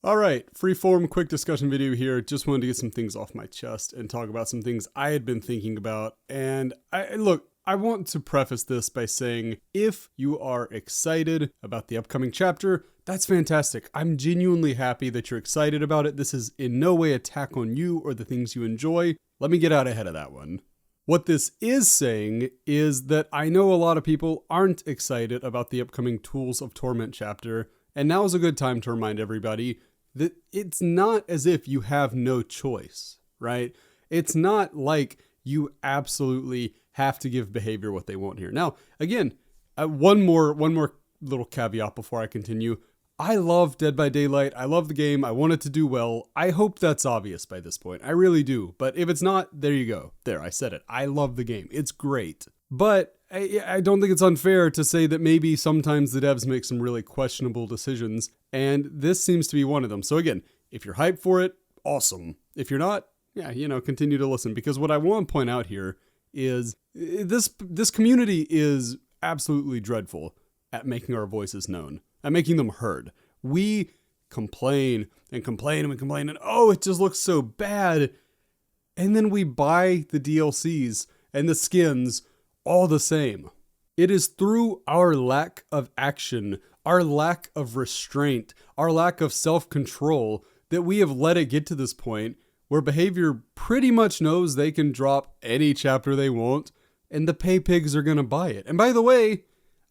Alright, freeform quick discussion video here. Just wanted to get some things off my chest and talk about some things I had been thinking about. And I want to preface this by saying, if you are excited about the upcoming chapter, that's fantastic. I'm genuinely happy that you're excited about it. This is in no way attack on you or the things you enjoy. Let me get out ahead of that one. What this is saying is that I know a lot of people aren't excited about the upcoming Tools of Torment chapter, and now is a good time to remind everybody that it's not as if you have no choice, right? It's not like you absolutely have to give behavior what they want here. Now, again, one more little caveat before I continue. I love Dead by Daylight. I love the game. I want it to do well. I hope that's obvious by this point. I really do. But if it's not, there you go. There, I said it. I love the game. It's great. But I don't think it's unfair to say that maybe sometimes the devs make some really questionable decisions, and this seems to be one of them. So again, if you're hyped for it, awesome. If you're not, continue to listen, because what I want to point out here is this community is absolutely dreadful at making our voices known, at making them heard. We complain and complain and complain, and oh, it just looks so bad. And then we buy the DLCs and the skins all the same. It is through our lack of action, our lack of restraint, our lack of self-control that we have let it get to this point where behavior pretty much knows they can drop any chapter they want and the pay pigs are going to buy it. And by the way,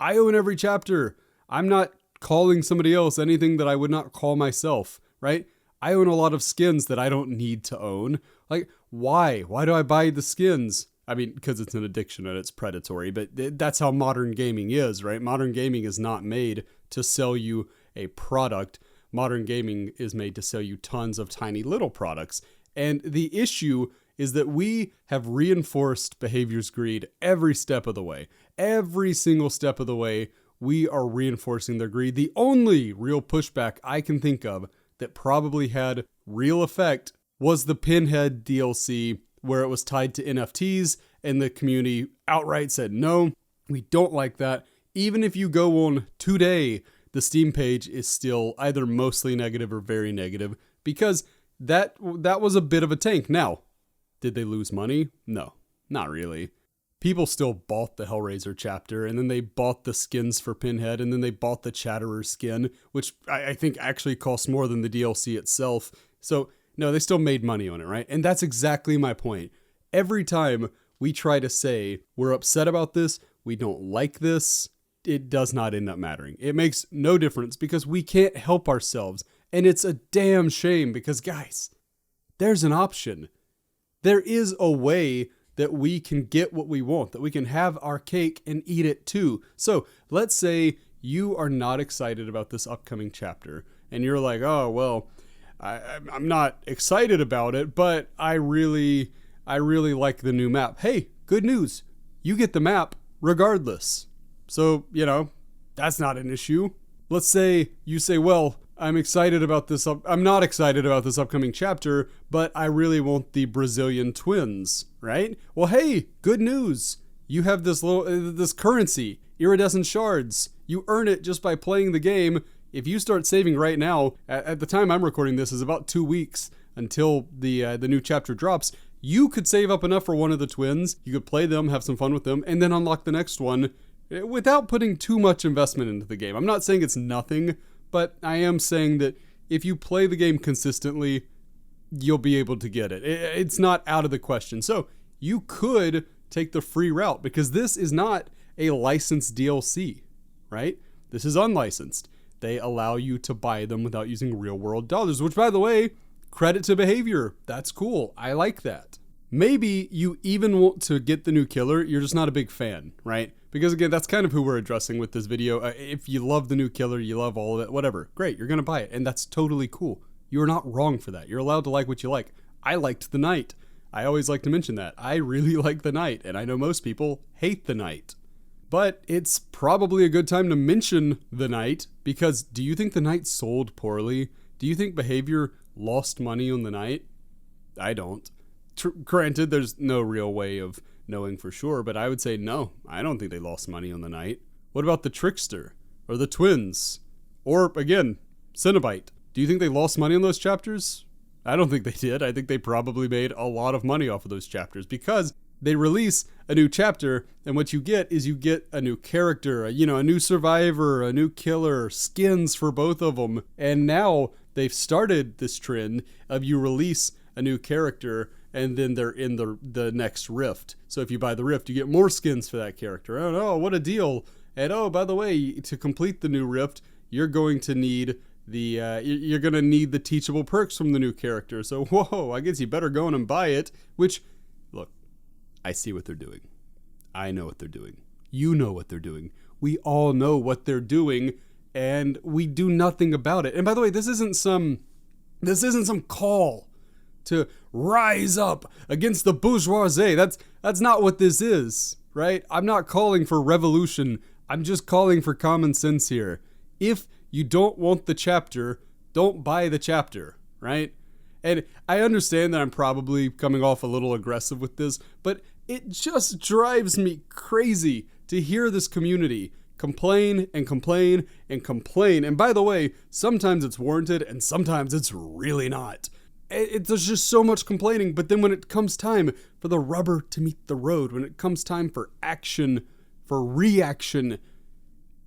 I own every chapter. I'm not calling somebody else anything that I would not call myself, right? I own a lot of skins that I don't need to own. Like, why? Why do I buy the skins? I mean, because it's an addiction and it's predatory, but that's how modern gaming is, right? Modern gaming is not made to sell you a product. Modern gaming is made to sell you tons of tiny little products. And the issue is that we have reinforced behavior's greed every step of the way. Every single step of the way, we are reinforcing their greed. The only real pushback I can think of that probably had real effect was the Pinhead DLC, where it was tied to NFTs, and the community outright said, no, we don't like that. Even if you go on today, the Steam page is still either mostly negative or very negative, because that was a bit of a tank. Now, did they lose money? No, not really. People still bought the Hellraiser chapter, and then they bought the skins for Pinhead, and then they bought the Chatterer skin, which I think actually costs more than the DLC itself. So, no, they still made money on it, right? And that's exactly my point. Every time we try to say we're upset about this, we don't like this, it does not end up mattering. It makes no difference because we can't help ourselves. And it's a damn shame because, guys, there's an option. There is a way that we can get what we want, that we can have our cake and eat it too. So let's say you are not excited about this upcoming chapter and you're like, oh, well, I'm not excited about it, but I really like the new map. Hey, good news. You get the map regardless. So, that's not an issue. Let's say you say, well, I'm excited about this. I'm not excited about this upcoming chapter, but I really want the Brazilian twins, right? Well, hey, good news. You have this currency, iridescent shards. You earn it just by playing the game. If you start saving right now, at the time I'm recording this is about 2 weeks until the new chapter drops, you could save up enough for one of the twins. You could play them, have some fun with them, and then unlock the next one without putting too much investment into the game. I'm not saying it's nothing, but I am saying that if you play the game consistently, you'll be able to get it. It's not out of the question. So you could take the free route because this is not a licensed DLC, right? This is unlicensed. They allow you to buy them without using real world dollars, which, by the way, credit to behavior. That's cool. I like that. Maybe you even want to get the new killer. You're just not a big fan, right? Because again, that's kind of who we're addressing with this video. If you love the new killer, you love all of it, whatever, great, you're going to buy it. And that's totally cool. You're not wrong for that. You're allowed to like what you like. I liked the Knight. I always like to mention that. I really like the Knight, and I know most people hate the Knight. But it's probably a good time to mention the Knight, because do you think the Knight sold poorly? Do you think behavior lost money on the Knight? I don't. Granted, there's no real way of knowing for sure, but I would say no, I don't think they lost money on the Knight. What about the Trickster? Or the Twins? Or, again, Cenobite? Do you think they lost money on those chapters? I don't think they did. I think they probably made a lot of money off of those chapters because they release a new chapter, and what you get is you get a new character, a new survivor, a new killer, skins for both of them. And now they've started this trend of you release a new character and then they're in the next rift. So if you buy the rift, you get more skins for that character. Oh no, what a deal. And oh, by the way, to complete the new rift, you're going to need the teachable perks from the new character. So whoa, I guess you better go in and buy it. Which, look, I see what they're doing. I know what they're doing. You know what they're doing. We all know what they're doing, and we do nothing about it. And by the way, this isn't some call to rise up against the bourgeoisie. That's not what this is, right? I'm not calling for revolution. I'm just calling for common sense here. If you don't want the chapter, don't buy the chapter, right? And I understand that I'm probably coming off a little aggressive with this, but it just drives me crazy to hear this community complain and complain and complain. And by the way, sometimes it's warranted and sometimes it's really not. There's just so much complaining, but then when it comes time for the rubber to meet the road, when it comes time for action, for reaction,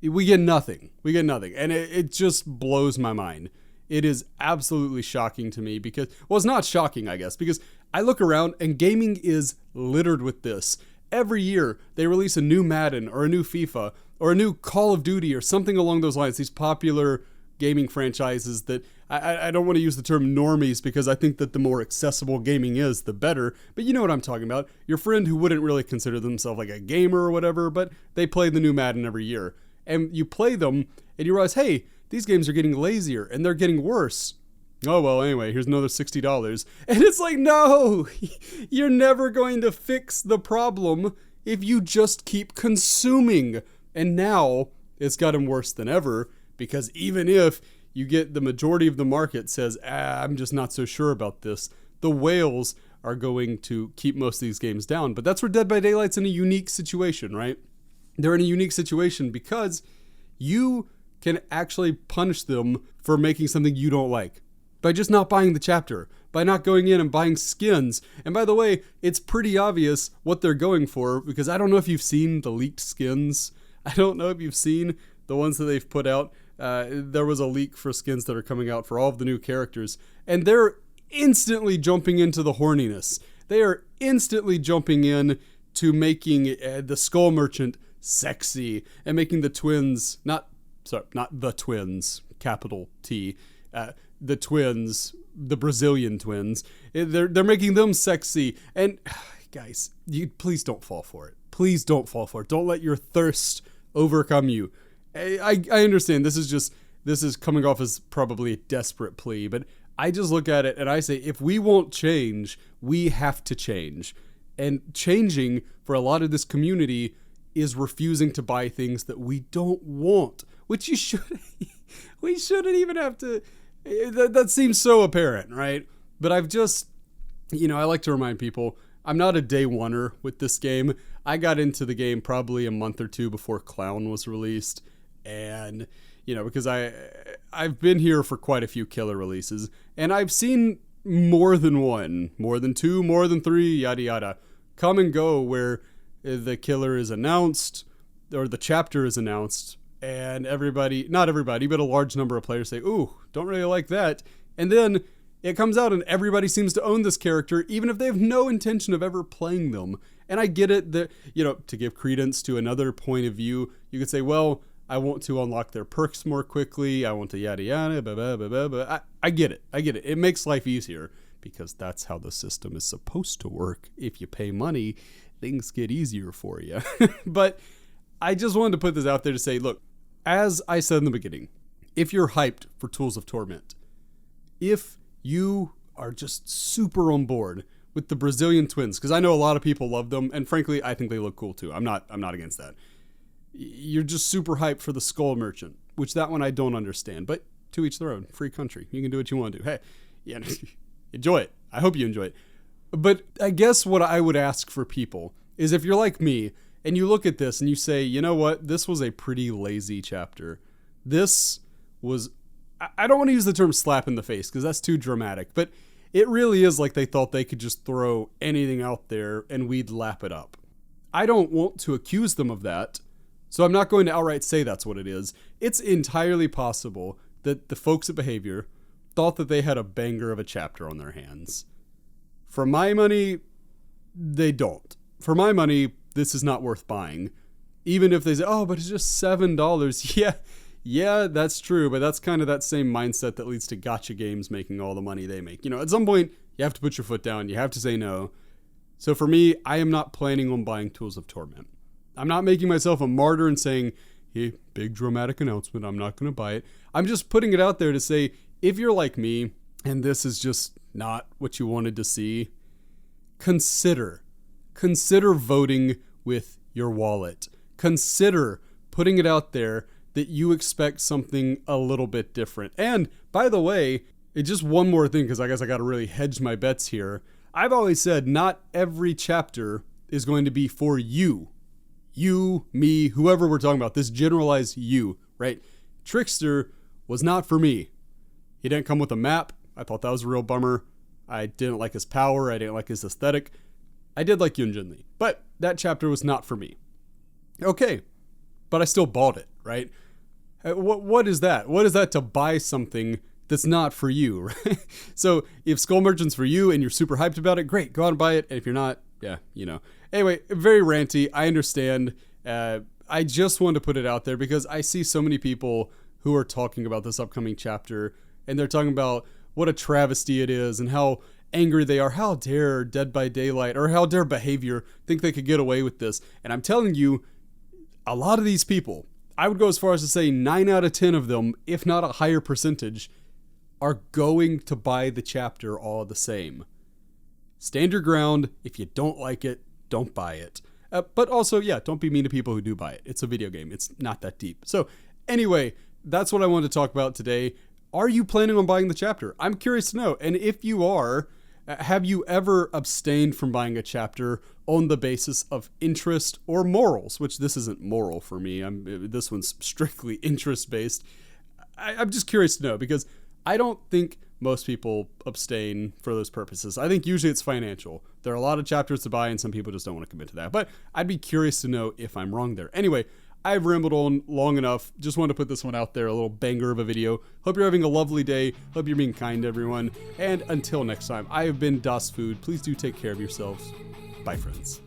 we get nothing. And it just blows my mind. It is absolutely shocking to me because, well, it's not shocking, I guess, because I look around and gaming is littered with this. Every year they release a new Madden or a new FIFA or a new Call of Duty or something along those lines, these popular gaming franchises that I don't want to use the term normies because I think that the more accessible gaming is, the better. But you know what I'm talking about. Your friend who wouldn't really consider themselves like a gamer or whatever, but they play the new Madden every year. And you play them and you realize, hey, these games are getting lazier and they're getting worse. Oh, well, anyway, here's another $60. And it's like, no, you're never going to fix the problem if you just keep consuming. And now it's gotten worse than ever because even if you get the majority of the market says, I'm just not so sure about this, the whales are going to keep most of these games down. But that's where Dead by Daylight's in a unique situation, right? They're in a unique situation because you can actually punish them for making something you don't like by just not buying the chapter, by not going in and buying skins. And by the way, it's pretty obvious what they're going for because I don't know if you've seen the leaked skins. I don't know if you've seen the ones that they've put out. There was a leak for skins that are coming out for all of the new characters, and they're instantly jumping into the horniness. They are instantly jumping in to making the Skull Merchant sexy and making the twins, not the twins, capital T, the twins, the Brazilian twins, they're making them sexy. And guys, you please don't fall for it. Please don't fall for it. Don't let your thirst overcome you. I understand this is coming off as probably a desperate plea, but I just look at it and I say, if we won't change, we have to change. And changing for a lot of this community is refusing to buy things that we don't want, which we shouldn't even have to. That seems so apparent, right? But I've just, I like to remind people, I'm not a day oneer with this game. I got into the game probably a month or two before Clown was released. And, because I've been here for quite a few killer releases, and I've seen more than one, more than two, more than three, yada yada, come and go where the killer is announced or the chapter is announced and not everybody, but a large number of players say, ooh, don't really like that. And then it comes out and everybody seems to own this character, even if they have no intention of ever playing them. And I get it that, to give credence to another point of view, you could say, well, I want to unlock their perks more quickly. I want to yada yada, blah, blah, blah, blah, blah. I get it. It makes life easier because that's how the system is supposed to work. If you pay money, things get easier for you. But I just wanted to put this out there to say, look, as I said in the beginning, if you're hyped for Tools of Torment, if you are just super on board with the Brazilian twins, because I know a lot of people love them, and frankly, I think they look cool too. I'm not against that. You're just super hyped for the Skull Merchant, which that one I don't understand, but to each their own. Free country. You can do what you want to do. Hey, enjoy it. I hope you enjoy it. But I guess what I would ask for people is if you're like me and you look at this and you say, you know what, this was a pretty lazy chapter. This was I don't want to use the term slap in the face because that's too dramatic, but it really is like they thought they could just throw anything out there and we'd lap it up. I don't want to accuse them of that, so I'm not going to outright say that's what it is. It's entirely possible that the folks at Behavior thought that they had a banger of a chapter on their hands. For my money, they don't. For my money, this is not worth buying. Even if they say, oh, but it's just $7. Yeah, that's true, but that's kind of that same mindset that leads to gotcha games making all the money they make. At some point, you have to put your foot down. You have to say no. So for me, I am not planning on buying Tools of Torment. I'm not making myself a martyr and saying, hey, big dramatic announcement, I'm not going to buy it. I'm just putting it out there to say, if you're like me, and this is just not what you wanted to see, consider voting with your wallet. Consider putting it out there that you expect something a little bit different. And by the way, it's just one more thing, because I guess I got to really hedge my bets here. I've always said not every chapter is going to be for you. You, me, whoever we're talking about, this generalized you, right? Trickster was not for me. He didn't come with a map. I thought that was a real bummer. I didn't like his power. I didn't like his aesthetic. I did like Yunjin Lee, but that chapter was not for me. Okay, but I still bought it, right? What is that? What is that to buy something that's not for you, right? So if Skull Merchant's for you and you're super hyped about it, great, go out and buy it. And if you're not, yeah, Anyway, very ranty. I understand. I just wanted to put it out there because I see so many people who are talking about this upcoming chapter, and they're talking about what a travesty it is and how angry they are. How dare Dead by Daylight or how dare Behavior think they could get away with this? And I'm telling you, a lot of these people, I would go as far as to say 9 out of 10 of them, if not a higher percentage, are going to buy the chapter all the same. Stand your ground. If you don't like it, don't buy it. But also, yeah, don't be mean to people who do buy it. It's a video game. It's not that deep. So anyway, that's what I wanted to talk about today. Are you planning on buying the chapter? I'm curious to know. And if you are, have you ever abstained from buying a chapter on the basis of interest or morals? Which this isn't moral for me. This one's strictly interest-based. I'm just curious to know because I don't think most people abstain for those purposes. I think usually it's financial. There are a lot of chapters to buy and some people just don't want to commit to that. But I'd be curious to know if I'm wrong there. Anyway, I've rambled on long enough. Just wanted to put this one out there, a little banger of a video. Hope you're having a lovely day. Hope you're being kind to everyone. And until next time, I have been Das Food. Please do take care of yourselves. Bye, friends.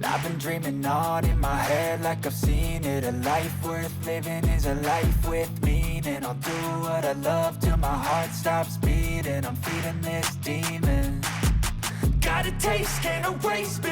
I've been dreaming on in my head like I've seen it. A life worth living is a life with meaning. I'll do what I love till my heart stops beating. I'm feeding this demon. Got a taste, can't erase me.